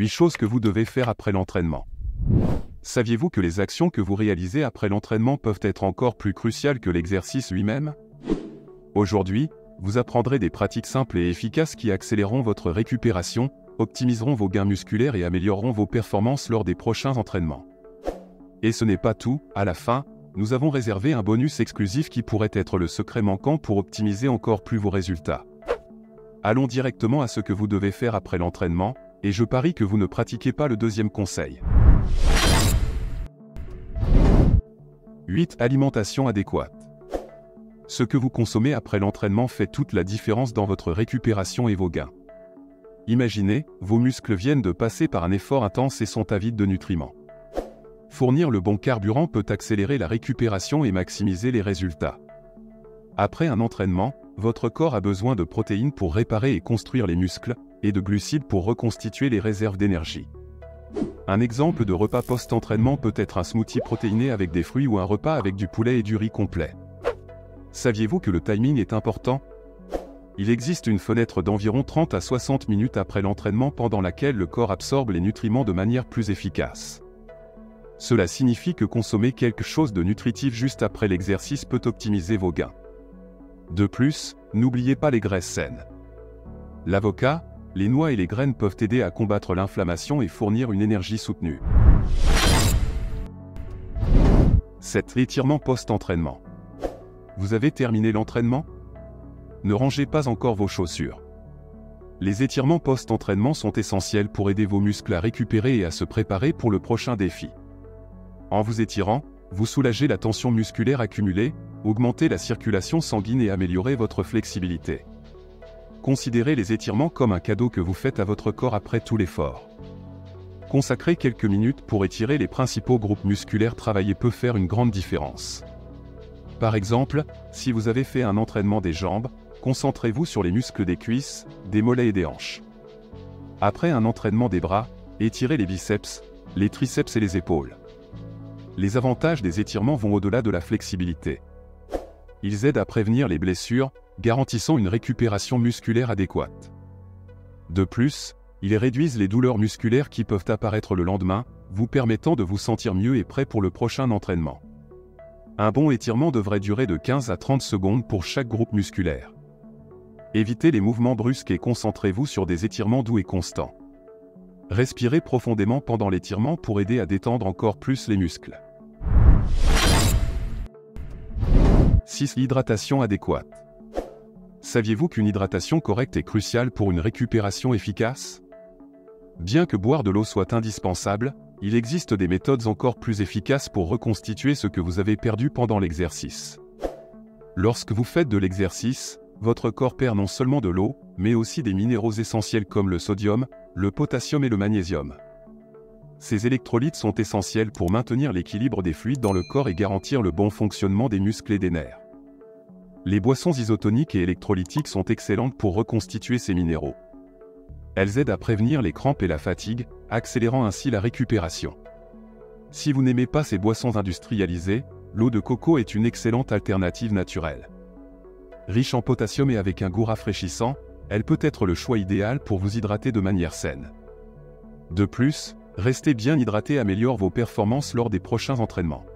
8 choses que vous devez faire après l'entraînement. Saviez-vous que les actions que vous réalisez après l'entraînement peuvent être encore plus cruciales que l'exercice lui-même? Aujourd'hui, vous apprendrez des pratiques simples et efficaces qui accéléreront votre récupération, optimiseront vos gains musculaires et amélioreront vos performances lors des prochains entraînements. Et ce n'est pas tout, à la fin, nous avons réservé un bonus exclusif qui pourrait être le secret manquant pour optimiser encore plus vos résultats. Allons directement à ce que vous devez faire après l'entraînement, et je parie que vous ne pratiquez pas le deuxième conseil. 8. Alimentation adéquate. Ce que vous consommez après l'entraînement fait toute la différence dans votre récupération et vos gains. Imaginez, vos muscles viennent de passer par un effort intense et sont avides de nutriments. Fournir le bon carburant peut accélérer la récupération et maximiser les résultats. Après un entraînement, votre corps a besoin de protéines pour réparer et construire les muscles, et de glucides pour reconstituer les réserves d'énergie. Un exemple de repas post-entraînement peut être un smoothie protéiné avec des fruits ou un repas avec du poulet et du riz complet. Saviez-vous que le timing est important? Il existe une fenêtre d'environ 30 à 60 minutes après l'entraînement pendant laquelle le corps absorbe les nutriments de manière plus efficace. Cela signifie que consommer quelque chose de nutritif juste après l'exercice peut optimiser vos gains. De plus, n'oubliez pas les graisses saines. L'avocat, les noix et les graines peuvent aider à combattre l'inflammation et fournir une énergie soutenue. 7. L'étirement post-entraînement. Vous avez terminé l'entraînement? Ne rangez pas encore vos chaussures. Les étirements post-entraînement sont essentiels pour aider vos muscles à récupérer et à se préparer pour le prochain défi. En vous étirant, vous soulagez la tension musculaire accumulée, augmentez la circulation sanguine et améliorez votre flexibilité. Considérez les étirements comme un cadeau que vous faites à votre corps après tout l'effort. Consacrer quelques minutes pour étirer les principaux groupes musculaires travaillés peut faire une grande différence. Par exemple, si vous avez fait un entraînement des jambes, concentrez-vous sur les muscles des cuisses, des mollets et des hanches. Après un entraînement des bras, étirez les biceps, les triceps et les épaules. Les avantages des étirements vont au-delà de la flexibilité. Ils aident à prévenir les blessures, garantissant une récupération musculaire adéquate. De plus, ils réduisent les douleurs musculaires qui peuvent apparaître le lendemain, vous permettant de vous sentir mieux et prêt pour le prochain entraînement. Un bon étirement devrait durer de 15 à 30 secondes pour chaque groupe musculaire. Évitez les mouvements brusques et concentrez-vous sur des étirements doux et constants. Respirez profondément pendant l'étirement pour aider à détendre encore plus les muscles. 6. L'hydratation adéquate. Saviez-vous qu'une hydratation correcte est cruciale pour une récupération efficace? Bien que boire de l'eau soit indispensable, il existe des méthodes encore plus efficaces pour reconstituer ce que vous avez perdu pendant l'exercice. Lorsque vous faites de l'exercice, votre corps perd non seulement de l'eau, mais aussi des minéraux essentiels comme le sodium, le potassium et le magnésium. Ces électrolytes sont essentiels pour maintenir l'équilibre des fluides dans le corps et garantir le bon fonctionnement des muscles et des nerfs. Les boissons isotoniques et électrolytiques sont excellentes pour reconstituer ces minéraux. Elles aident à prévenir les crampes et la fatigue, accélérant ainsi la récupération. Si vous n'aimez pas ces boissons industrialisées, l'eau de coco est une excellente alternative naturelle. Riche en potassium et avec un goût rafraîchissant, elle peut être le choix idéal pour vous hydrater de manière saine. De plus, rester bien hydraté améliore vos performances lors des prochains entraînements.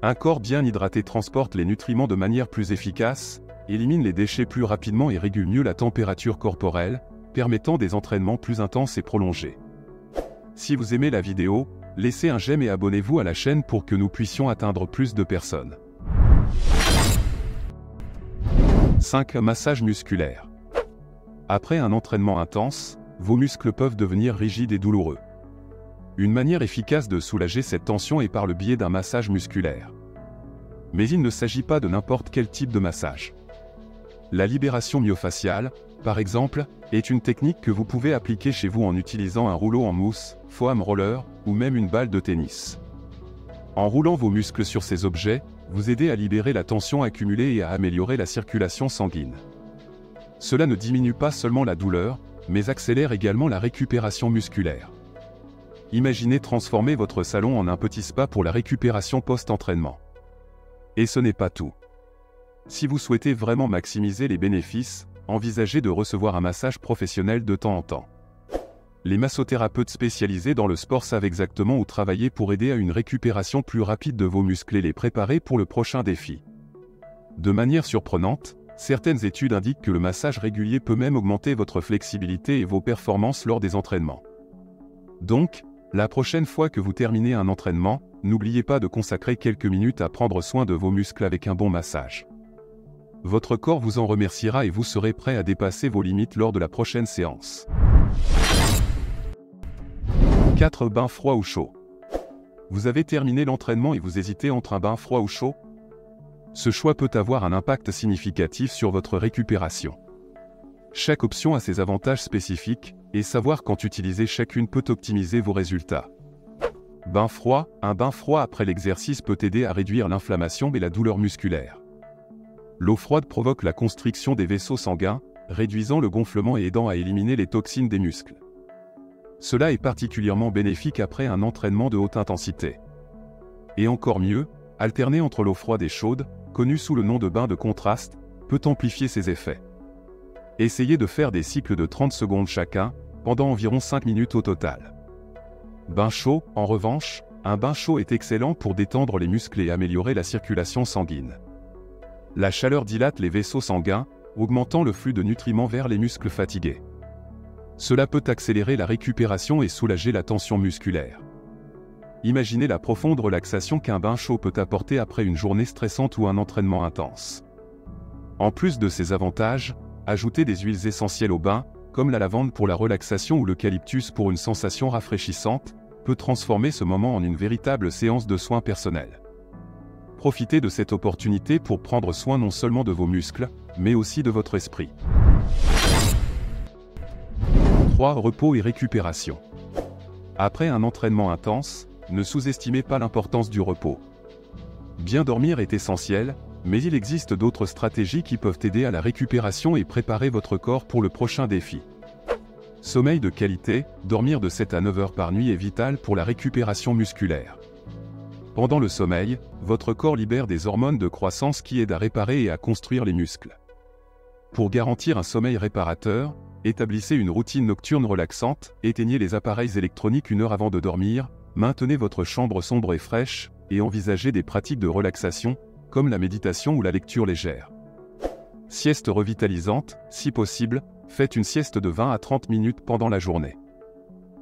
Un corps bien hydraté transporte les nutriments de manière plus efficace, élimine les déchets plus rapidement et régule mieux la température corporelle, permettant des entraînements plus intenses et prolongés. Si vous aimez la vidéo, laissez un j'aime et abonnez-vous à la chaîne pour que nous puissions atteindre plus de personnes. 5. Massage musculaire. Après un entraînement intense, vos muscles peuvent devenir rigides et douloureux. Une manière efficace de soulager cette tension est par le biais d'un massage musculaire. Mais il ne s'agit pas de n'importe quel type de massage. La libération myofasciale, par exemple, est une technique que vous pouvez appliquer chez vous en utilisant un rouleau en mousse, foam roller, ou même une balle de tennis. En roulant vos muscles sur ces objets, vous aidez à libérer la tension accumulée et à améliorer la circulation sanguine. Cela ne diminue pas seulement la douleur, mais accélère également la récupération musculaire. Imaginez transformer votre salon en un petit spa pour la récupération post-entraînement. Et ce n'est pas tout. Si vous souhaitez vraiment maximiser les bénéfices, envisagez de recevoir un massage professionnel de temps en temps. les massothérapeutes spécialisés dans le sport savent exactement où travailler pour aider à une récupération plus rapide de vos muscles et les préparer pour le prochain défi. De manière surprenante, certaines études indiquent que le massage régulier peut même augmenter votre flexibilité et vos performances lors des entraînements. Donc, la prochaine fois que vous terminez un entraînement, n'oubliez pas de consacrer quelques minutes à prendre soin de vos muscles avec un bon massage. Votre corps vous en remerciera et vous serez prêt à dépasser vos limites lors de la prochaine séance. 4 bains froids ou chauds. Vous avez terminé l'entraînement et vous hésitez entre un bain froid ou chaud? Ce choix peut avoir un impact significatif sur votre récupération. Chaque option a ses avantages spécifiques, et savoir quand utiliser chacune peut optimiser vos résultats. Bain froid. Un bain froid après l'exercice peut aider à réduire l'inflammation et la douleur musculaire. L'eau froide provoque la constriction des vaisseaux sanguins, réduisant le gonflement et aidant à éliminer les toxines des muscles. Cela est particulièrement bénéfique après un entraînement de haute intensité. Et encore mieux, alterner entre l'eau froide et chaude, connue sous le nom de bain de contraste, peut amplifier ses effets. Essayez de faire des cycles de 30 secondes chacun, pendant environ 5 minutes au total. Bain chaud, en revanche, un bain chaud est excellent pour détendre les muscles et améliorer la circulation sanguine. La chaleur dilate les vaisseaux sanguins, augmentant le flux de nutriments vers les muscles fatigués. Cela peut accélérer la récupération et soulager la tension musculaire. Imaginez la profonde relaxation qu'un bain chaud peut apporter après une journée stressante ou un entraînement intense. En plus de ces avantages, ajoutez des huiles essentielles au bain, comme la lavande pour la relaxation ou l'eucalyptus pour une sensation rafraîchissante, peut transformer ce moment en une véritable séance de soins personnels. Profitez de cette opportunité pour prendre soin non seulement de vos muscles, mais aussi de votre esprit. 3. Repos et récupération. Après un entraînement intense, ne sous-estimez pas l'importance du repos. Bien dormir est essentiel, mais il existe d'autres stratégies qui peuvent aider à la récupération et préparer votre corps pour le prochain défi. Sommeil de qualité. Dormir de 7 à 9 heures par nuit est vital pour la récupération musculaire. Pendant le sommeil, votre corps libère des hormones de croissance qui aident à réparer et à construire les muscles. Pour garantir un sommeil réparateur, établissez une routine nocturne relaxante, éteignez les appareils électroniques 1 heure avant de dormir, maintenez votre chambre sombre et fraîche, et envisagez des pratiques de relaxation, comme la méditation ou la lecture légère. Sieste revitalisante. Si possible, faites une sieste de 20 à 30 minutes pendant la journée.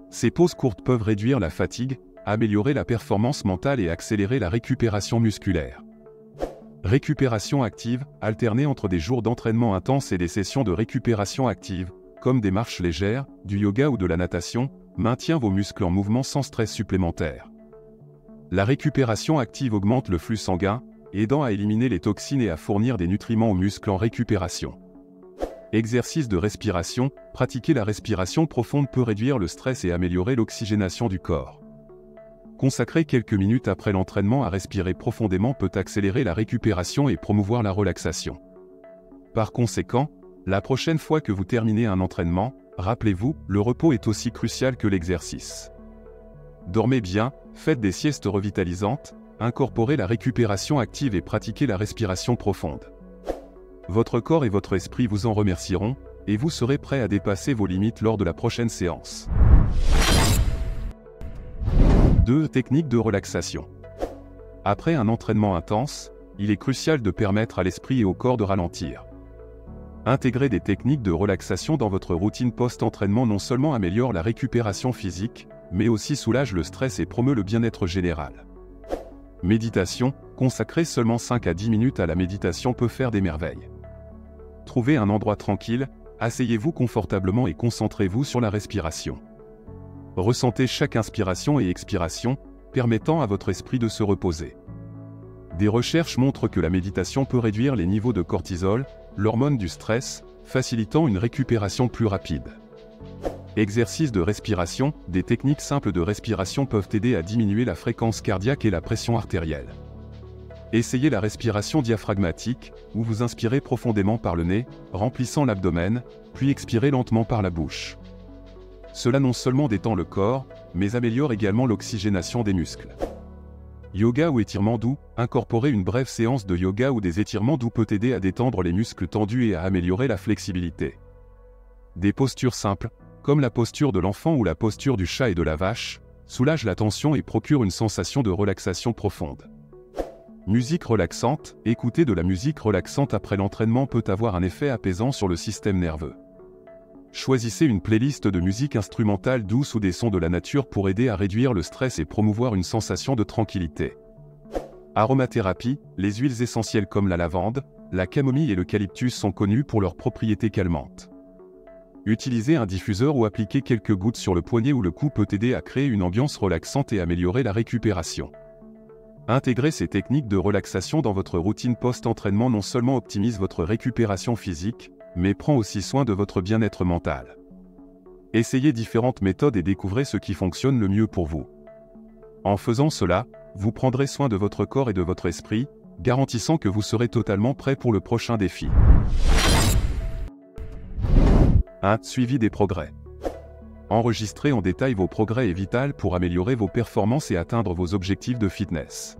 Ces pauses courtes peuvent réduire la fatigue, améliorer la performance mentale et accélérer la récupération musculaire. Récupération active. Alternez entre des jours d'entraînement intense et des sessions de récupération active, comme des marches légères, du yoga ou de la natation, maintient vos muscles en mouvement sans stress supplémentaire. La récupération active augmente le flux sanguin, aidant à éliminer les toxines et à fournir des nutriments aux muscles en récupération. Exercice de respiration. Pratiquer la respiration profonde peut réduire le stress et améliorer l'oxygénation du corps. Consacrer quelques minutes après l'entraînement à respirer profondément peut accélérer la récupération et promouvoir la relaxation. Par conséquent, la prochaine fois que vous terminez un entraînement, rappelez-vous, le repos est aussi crucial que l'exercice. Dormez bien, faites des siestes revitalisantes, incorporez la récupération active et pratiquez la respiration profonde. Votre corps et votre esprit vous en remercieront, et vous serez prêt à dépasser vos limites lors de la prochaine séance. 2. Techniques de relaxation. Après un entraînement intense, il est crucial de permettre à l'esprit et au corps de ralentir. Intégrer des techniques de relaxation dans votre routine post-entraînement non seulement améliore la récupération physique, mais aussi soulage le stress et promeut le bien-être général. Méditation. Consacrer seulement 5 à 10 minutes à la méditation peut faire des merveilles. Trouvez un endroit tranquille, asseyez-vous confortablement et concentrez-vous sur la respiration. Ressentez chaque inspiration et expiration, permettant à votre esprit de se reposer. Des recherches montrent que la méditation peut réduire les niveaux de cortisol, l'hormone du stress, facilitant une récupération plus rapide. Exercice de respiration. Des techniques simples de respiration peuvent aider à diminuer la fréquence cardiaque et la pression artérielle. Essayez la respiration diaphragmatique, où vous inspirez profondément par le nez, remplissant l'abdomen, puis expirez lentement par la bouche. Cela non seulement détend le corps, mais améliore également l'oxygénation des muscles. Yoga ou étirement doux. Incorporer une brève séance de yoga ou des étirements doux peut aider à détendre les muscles tendus et à améliorer la flexibilité. Des postures simples, comme la posture de l'enfant ou la posture du chat et de la vache, soulage la tension et procure une sensation de relaxation profonde. Musique relaxante, écouter de la musique relaxante après l'entraînement peut avoir un effet apaisant sur le système nerveux. Choisissez une playlist de musique instrumentale douce ou des sons de la nature pour aider à réduire le stress et promouvoir une sensation de tranquillité. Aromathérapie, les huiles essentielles comme la lavande, la camomille et l'eucalyptus sont connues pour leurs propriétés calmantes. Utilisez un diffuseur ou appliquer quelques gouttes sur le poignet ou le cou peut aider à créer une ambiance relaxante et améliorer la récupération. Intégrer ces techniques de relaxation dans votre routine post-entraînement non seulement optimise votre récupération physique, mais prend aussi soin de votre bien-être mental. Essayez différentes méthodes et découvrez ce qui fonctionne le mieux pour vous. En faisant cela, vous prendrez soin de votre corps et de votre esprit, garantissant que vous serez totalement prêt pour le prochain défi. 1. Suivi des progrès. Enregistrer en détail vos progrès est vital pour améliorer vos performances et atteindre vos objectifs de fitness.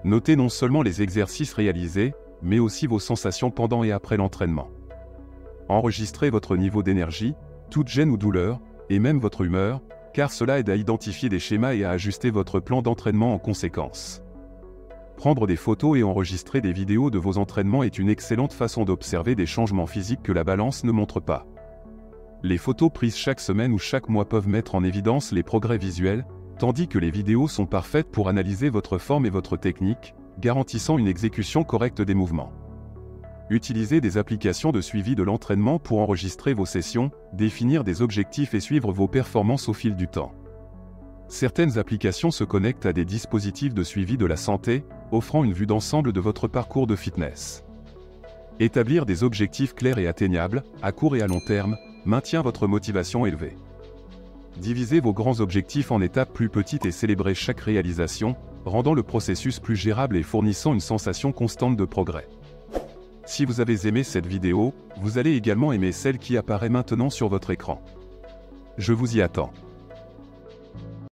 Notez non seulement les exercices réalisés, mais aussi vos sensations pendant et après l'entraînement. Enregistrez votre niveau d'énergie, toute gêne ou douleur, et même votre humeur, car cela aide à identifier des schémas et à ajuster votre plan d'entraînement en conséquence. Prendre des photos et enregistrer des vidéos de vos entraînements est une excellente façon d'observer des changements physiques que la balance ne montre pas. Les photos prises chaque semaine ou chaque mois peuvent mettre en évidence les progrès visuels, tandis que les vidéos sont parfaites pour analyser votre forme et votre technique, garantissant une exécution correcte des mouvements. Utilisez des applications de suivi de l'entraînement pour enregistrer vos sessions, définir des objectifs et suivre vos performances au fil du temps. Certaines applications se connectent à des dispositifs de suivi de la santé, offrant une vue d'ensemble de votre parcours de fitness. Établir des objectifs clairs et atteignables, à court et à long terme, maintient votre motivation élevée. Divisez vos grands objectifs en étapes plus petites et célébrez chaque réalisation, rendant le processus plus gérable et fournissant une sensation constante de progrès. Si vous avez aimé cette vidéo, vous allez également aimer celle qui apparaît maintenant sur votre écran. Je vous y attends.